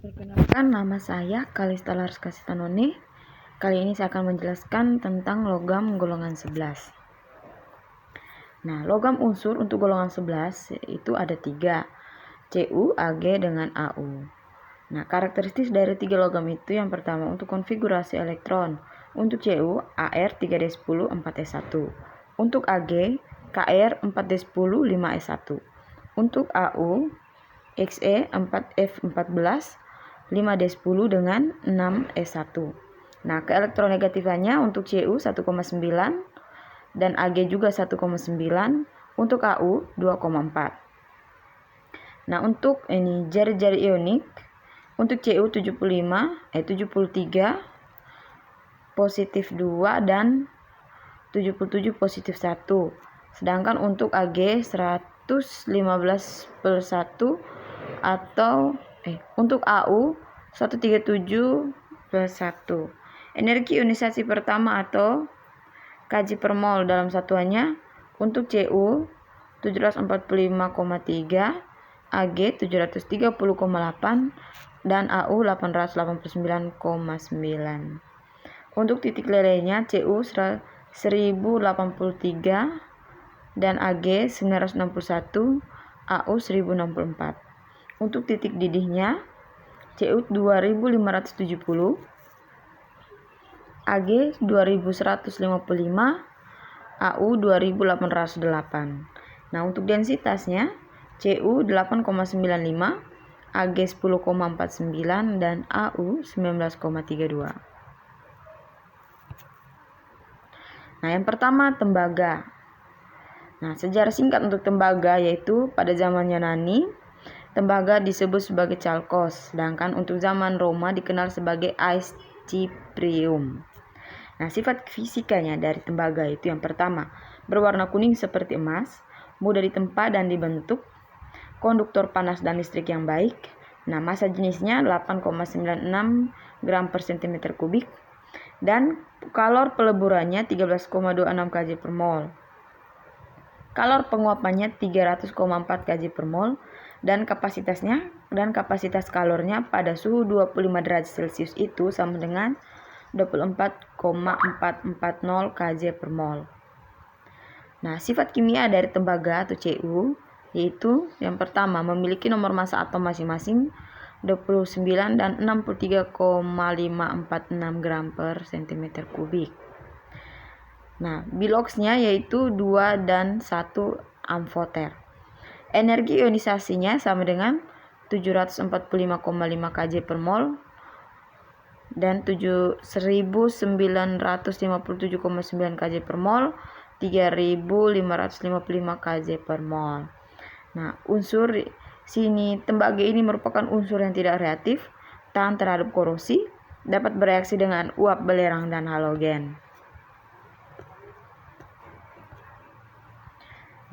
Perkenalkan, nama saya Kalista Larska Sitanone. Kali ini saya akan menjelaskan tentang logam golongan 11. Nah, logam unsur untuk golongan 11 itu ada 3, Cu, Ag, dengan Au. Nah, karakteristik dari 3 logam itu yang pertama untuk konfigurasi elektron. Untuk Cu, Ar 3d10 4s1. Untuk Ag, Kr 4d10 5s1. Untuk Au, Xe 4f14 5d10 dengan 6s1. Nah, keelektronegatifannya untuk Cu 1,9 dan Ag juga 1,9, untuk Au 2,4. Nah, untuk ini jari-jari ionik untuk Cu 73 positif 2 dan 77 positif 1. Sedangkan untuk Ag 115/1 atau untuk Au 137/1. Energi ionisasi pertama atau kg per mol dalam satuannya untuk Cu 745,3, Ag 730,8 dan Au 889,9. Untuk titik lelehnya Cu 1083 dan Ag 961, Au 1064. Untuk titik didihnya Cu 2570, Ag 2155, Au 2808. Nah, untuk densitasnya Cu 8,95, Ag 10,49 dan Au 19,32. Nah, yang pertama tembaga. Nah, sejarah singkat untuk tembaga yaitu pada zamannya Yunani, tembaga disebut sebagai chalkos, sedangkan untuk zaman Roma dikenal sebagai aesciprium. Nah, sifat fisikanya dari tembaga itu yang pertama, berwarna kuning seperti emas, mudah ditempa dan dibentuk, konduktor panas dan listrik yang baik. Nah, massa jenisnya 8,96 gram per cm kubik dan kalor peleburannya 13,26 kg per mol. Kalor penguapannya 300,4 kg per mol dan kapasitas kalornya pada suhu 25 derajat Celcius itu sama dengan 24,440 kg per mol. Nah, sifat kimia dari tembaga atau Cu yaitu yang pertama memiliki nomor massa atom masing-masing 29 dan 63,546 gram per cm kubik. Nah, biloxnya yaitu 2 dan 1 amfoter. Energi ionisasinya sama dengan 745,5 kg per mol dan 1957,9 kg per mol, 3555 kg per mol. Nah, unsur sini tembaga ini merupakan unsur yang tidak reaktif, tahan terhadap korosi, dapat bereaksi dengan uap belerang dan halogen.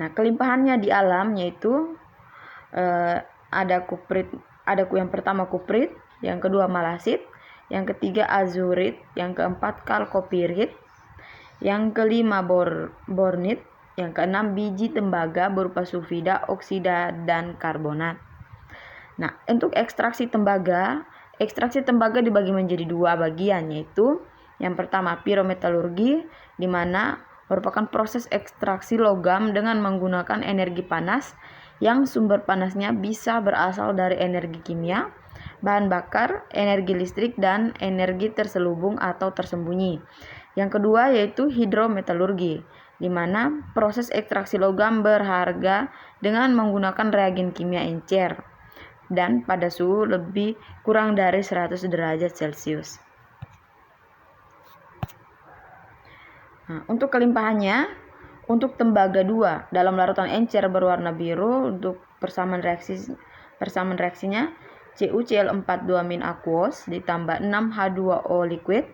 Nah, kelimpahannya di alam yaitu ada yang pertama kuprit, yang kedua malasit, yang ketiga azurit, yang keempat kalkopirit, yang kelima bornit, yang keenam biji tembaga berupa sulfida, oksida, dan karbonat. Nah, untuk ekstraksi tembaga dibagi menjadi 2 bagian, yaitu yang pertama pirometalurgi, di mana merupakan proses ekstraksi logam dengan menggunakan energi panas yang sumber panasnya bisa berasal dari energi kimia, bahan bakar, energi listrik, dan energi terselubung atau tersembunyi. Yang kedua yaitu hidrometalurgi, di mana proses ekstraksi logam berharga dengan menggunakan reagen kimia encer dan pada suhu lebih kurang dari 100 derajat Celcius. Nah, untuk kelimpahannya, untuk tembaga 2 dalam larutan encer berwarna biru, untuk persamaan reaksinya CuCl42- aquos ditambah 6H2O liquid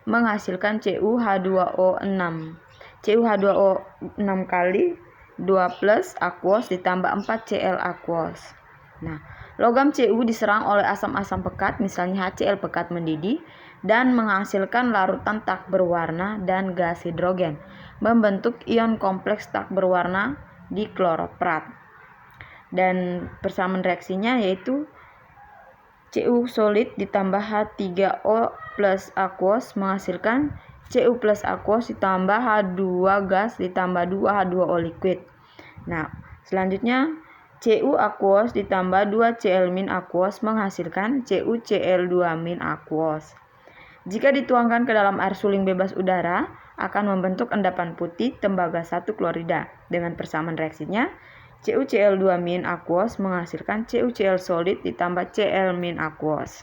menghasilkan CuH2O6. CuH2O6 kali 2 plus aquos ditambah 4Cl aquos. Nah, logam Cu diserang oleh asam-asam pekat, misalnya HCl pekat mendidih, dan menghasilkan larutan tak berwarna dan gas hidrogen, membentuk ion kompleks tak berwarna dikloroprat. Dan persamaan reaksinya yaitu Cu solid ditambah H3O plus aquos menghasilkan Cu plus aquos ditambah H2 gas ditambah 2H2O liquid. Nah, selanjutnya Cu aquos ditambah 2Cl min aquos menghasilkan CuCl2 min aquos. Jika dituangkan ke dalam air suling bebas udara, akan membentuk endapan putih tembaga 1 klorida. Dengan persamaan reaksinya, CuCl2 min aquos menghasilkan CuCl solid ditambah Cl min aquos.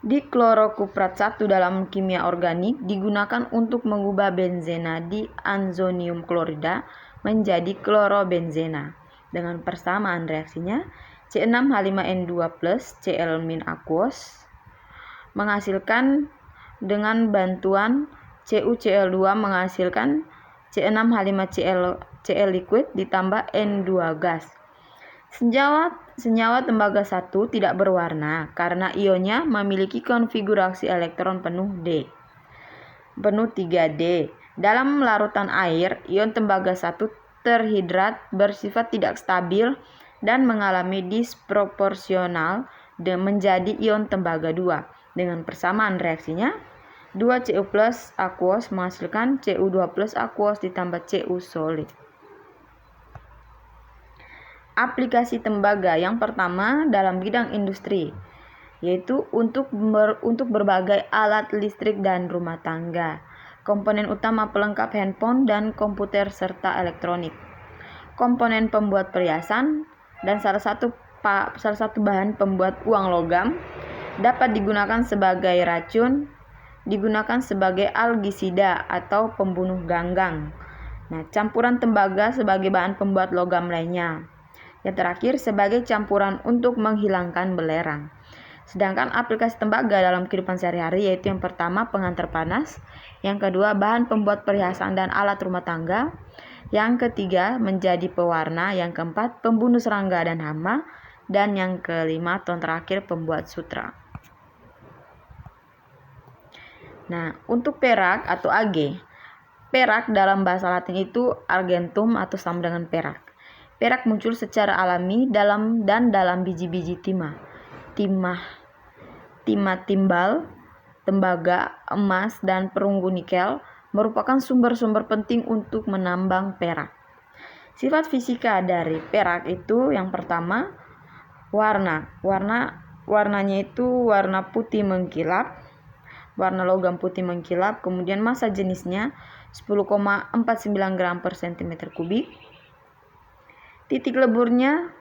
Diklorokuprat 1 dalam kimia organik digunakan untuk mengubah benzena di anzonium klorida menjadi klorobenzena. Dengan persamaan reaksinya, C6H5N2 plus Cl min aquos menghasilkan dengan bantuan CuCl2 menghasilkan C6H5Cl liquid ditambah N2 gas. Senyawa tembaga 1 tidak berwarna karena ionnya memiliki konfigurasi elektron penuh 3D. Dalam larutan air, ion tembaga 1 terhidrat bersifat tidak stabil dan mengalami disproporsional menjadi ion tembaga 2. Dengan persamaan reaksinya, 2Cu plus aquos menghasilkan Cu2 plus aquos ditambah Cu solid. Aplikasi tembaga yang pertama dalam bidang industri, yaitu untuk berbagai alat listrik dan rumah tangga, komponen utama pelengkap handphone dan komputer serta elektronik, komponen pembuat perhiasan, dan salah satu bahan pembuat uang logam, dapat digunakan sebagai racun, digunakan sebagai algisida atau pembunuh ganggang. Nah, campuran tembaga sebagai bahan pembuat logam lainnya. Yang terakhir sebagai campuran untuk menghilangkan belerang. Sedangkan aplikasi tembaga dalam kehidupan sehari-hari yaitu yang pertama pengantar panas, yang kedua bahan pembuat perhiasan dan alat rumah tangga, yang ketiga menjadi pewarna, yang keempat pembunuh serangga dan hama, dan yang kelima atau terakhir pembuat sutra. Nah, untuk perak atau Ag. Perak dalam bahasa Latin itu argentum atau sama dengan perak. Perak muncul secara alami dalam biji-biji timah, timbal, tembaga, emas, dan perunggu nikel merupakan sumber-sumber penting untuk menambang perak. Sifat fisika dari perak itu yang pertama, warnanya itu warna putih mengkilap, warna logam putih mengkilap, kemudian massa jenisnya 10,49 gram per cm kubik. Titik leburnya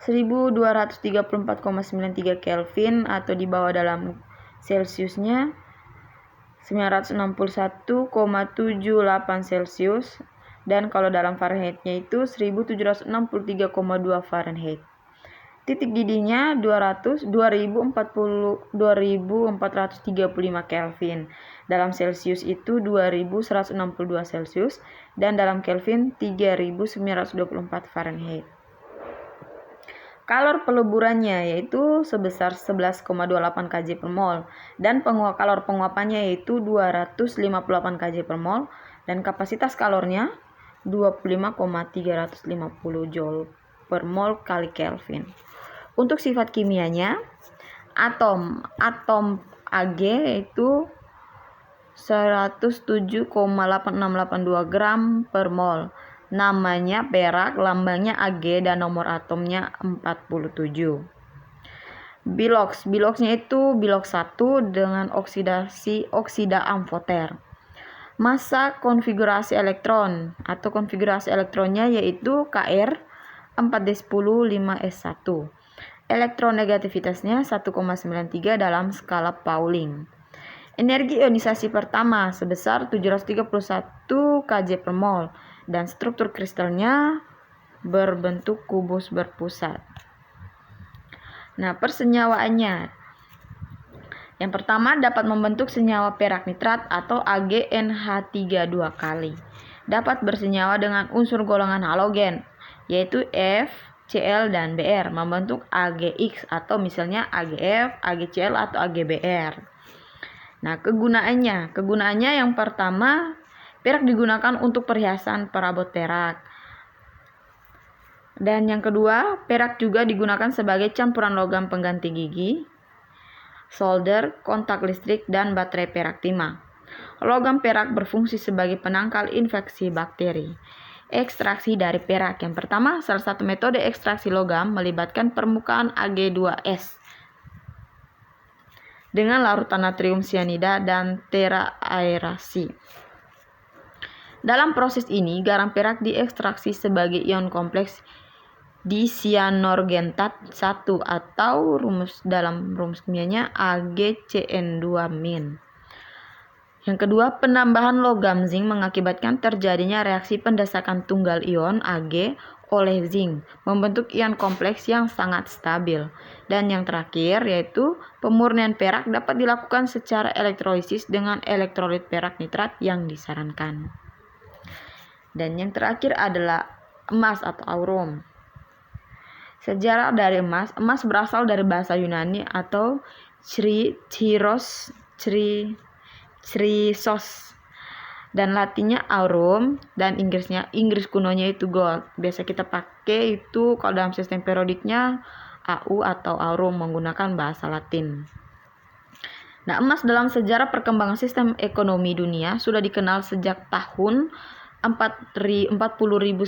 1234,93 Kelvin atau di bawah dalam Celsiusnya 961,78 Celsius, dan kalau dalam Fahrenheitnya itu 1763,2 Fahrenheit. Titik didihnya 2435 Kelvin. Dalam Celsius itu 2162 Celsius dan dalam Kelvin 3924 Fahrenheit. Kalor peleburannya yaitu sebesar 11,28 kJ per mol dan kalor penguapannya yaitu 258 kJ per mol dan kapasitas kalornya 25,350 Joule per mol kali Kelvin. Untuk sifat kimianya, atom Ag yaitu 107,8682 gram per mol. Namanya perak, lambangnya Ag dan nomor atomnya 47. Biloxnya itu bilox 1 dengan oksida amfoter. Massa konfigurasi elektron atau konfigurasi elektronnya yaitu Kr 4d10 5s1. Elektronegativitasnya 1,93 dalam skala Pauling. Energi ionisasi pertama sebesar 731 kJ per mol dan struktur kristalnya berbentuk kubus berpusat. Nah, persenyawaannya. Yang pertama dapat membentuk senyawa perak nitrat atau AgNH3 2 kali. Dapat bersenyawa dengan unsur golongan halogen yaitu F, Cl, dan Br membentuk AgX atau misalnya AgF, AgCl atau AgBr. Nah, kegunaannya yang pertama, perak digunakan untuk perhiasan perabot perak. Dan yang kedua, perak juga digunakan sebagai campuran logam pengganti gigi, solder, kontak listrik, dan baterai perak timah. Logam perak berfungsi sebagai penangkal infeksi bakteri. Ekstraksi dari perak. Yang pertama, salah satu metode ekstraksi logam melibatkan permukaan Ag2S dengan larutan natrium sianida dan teraerasi. Dalam proses ini, garam perak diekstraksi sebagai ion kompleks disianorgentat 1 atau dalam rumus kimianya AgCN2-. Yang kedua, penambahan logam zinc mengakibatkan terjadinya reaksi pendesakan tunggal ion Ag oleh zinc, membentuk ion kompleks yang sangat stabil. Dan yang terakhir yaitu pemurnian perak dapat dilakukan secara elektrolisis dengan elektrolit perak nitrat yang disarankan. Dan yang terakhir adalah emas atau aurum. Sejarah dari emas. Emas berasal dari bahasa Yunani atau chrysos, dan Latinnya aurum, dan Inggris kunonya itu gold. Biasa kita pakai itu kalau dalam sistem periodiknya AU atau aurum menggunakan bahasa Latin. Nah, emas dalam sejarah perkembangan sistem ekonomi dunia sudah dikenal sejak tahun 40.000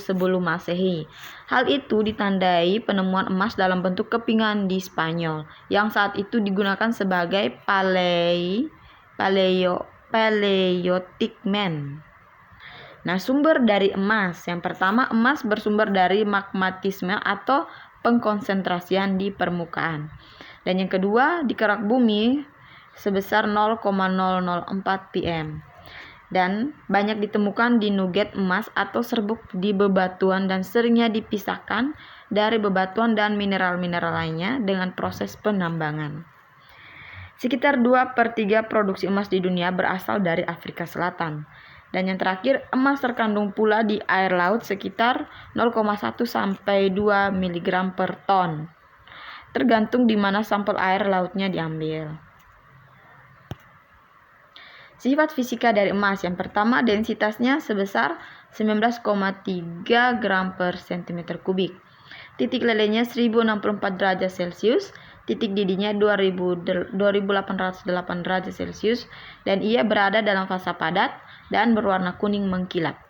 sebelum Masehi. Hal itu ditandai penemuan emas dalam bentuk kepingan di Spanyol yang saat itu digunakan sebagai Paleolithic man. Nah, sumber dari emas. Yang pertama, emas bersumber dari magmatisme atau pengkonsentrasian di permukaan. Dan yang kedua, di kerak bumi sebesar 0,004 pm. Dan banyak ditemukan di nugget emas atau serbuk di bebatuan dan seringnya dipisahkan dari bebatuan dan mineral-mineral lainnya dengan proses penambangan. Sekitar 2/3 produksi emas di dunia berasal dari Afrika Selatan. Dan yang terakhir, emas terkandung pula di air laut sekitar 0,1 sampai 2 mg per ton, tergantung di mana sampel air lautnya diambil. Sifat fisika dari emas. Yang pertama, densitasnya sebesar 19,3 gram per cm kubik. Titik lelehnya 1064 derajat Celcius. Titik didihnya 2808 derajat Celcius. Dan ia berada dalam fasa padat dan berwarna kuning mengkilap.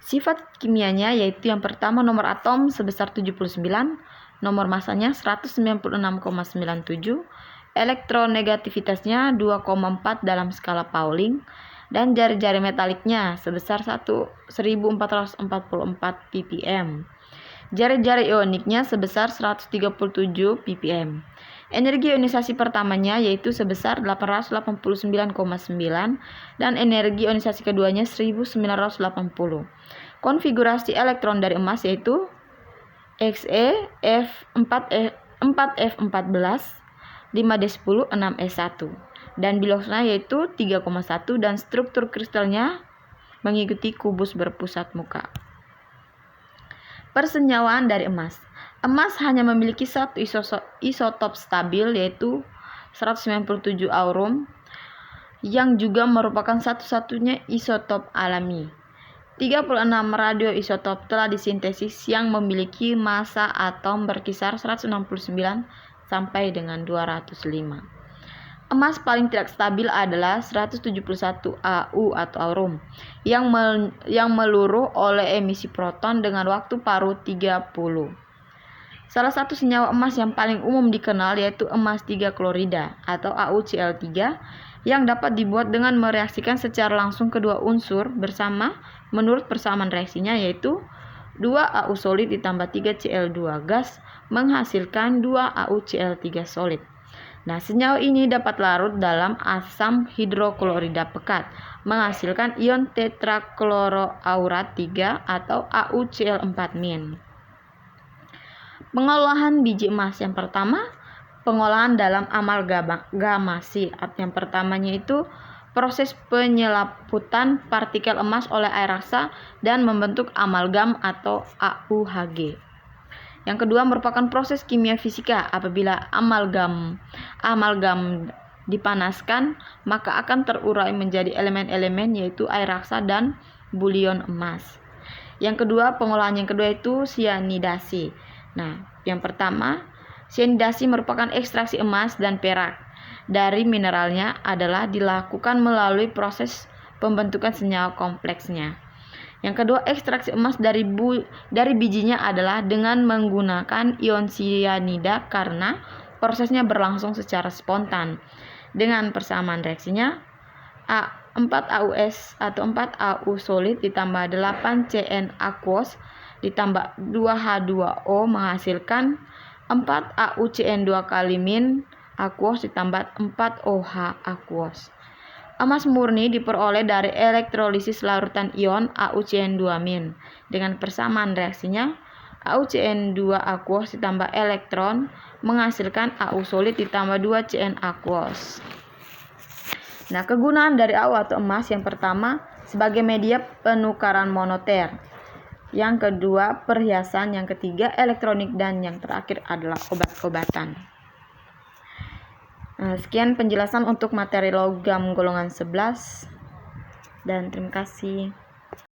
Sifat kimianya yaitu yang pertama, nomor atom sebesar 79, nomor masanya 196,97, elektronegativitasnya 2,4 dalam skala Pauling, dan jari-jari metaliknya sebesar 1444 ppm. Jari-jari ioniknya sebesar 137 ppm. Energi ionisasi pertamanya yaitu sebesar 889,9 dan energi ionisasi keduanya 1980. Konfigurasi elektron dari emas yaitu Xe, F4F14, 5d10, 6s1, dan bilosnya yaitu 3,1 dan struktur kristalnya mengikuti kubus berpusat muka. Persenyawaan dari emas. Emas hanya memiliki satu isotop stabil yaitu 197 aurum yang juga merupakan satu-satunya isotop alami. 36 radioisotop telah disintesis yang memiliki massa atom berkisar 169 sampai dengan 205. Emas paling tidak stabil adalah 171 AU atau aurum yang meluruh oleh emisi proton dengan waktu paruh 30. Salah satu senyawa emas yang paling umum dikenal yaitu emas 3 klorida atau AuCl3 yang dapat dibuat dengan mereaksikan secara langsung kedua unsur bersama menurut persamaan reaksinya yaitu 2 AU solid ditambah 3 Cl2 gas menghasilkan 2 AuCl3 solid. Nah, senyawa ini dapat larut dalam asam hidroklorida pekat menghasilkan ion tetrakloroaurat 3 atau AuCl4-. Pengolahan biji emas. Yang pertama, pengolahan dalam amalgamasi. Yang pertamanya itu proses penyelaputan partikel emas oleh air raksa dan membentuk amalgam atau AuHG. Yang kedua merupakan proses kimia fisika. Apabila amalgam dipanaskan, maka akan terurai menjadi elemen-elemen yaitu air raksa dan bulion emas. Yang kedua, pengolahan yang kedua itu sianidasi. Nah, yang pertama, sianidasi merupakan ekstraksi emas dan perak dari mineralnya adalah dilakukan melalui proses pembentukan senyawa kompleksnya. Yang kedua, ekstraksi emas dari bijinya adalah dengan menggunakan ion sianida karena prosesnya berlangsung secara spontan. Dengan persamaan reaksinya, 4AUS atau 4AU solid ditambah 8CN aquos ditambah 2H2O menghasilkan 4AuCN2 kali min aquos ditambah 4OH aquos. Emas murni diperoleh dari elektrolisis larutan ion AuCN2-. Dengan persamaan reaksinya, AuCN2 aquos ditambah elektron menghasilkan Au solid ditambah 2CN aquos. Nah, kegunaan dari Au atau emas yang pertama sebagai media penukaran monoter. Yang kedua perhiasan, yang ketiga elektronik, dan yang terakhir adalah obat-obatan. Nah, sekian penjelasan untuk materi logam golongan 11 dan terima kasih.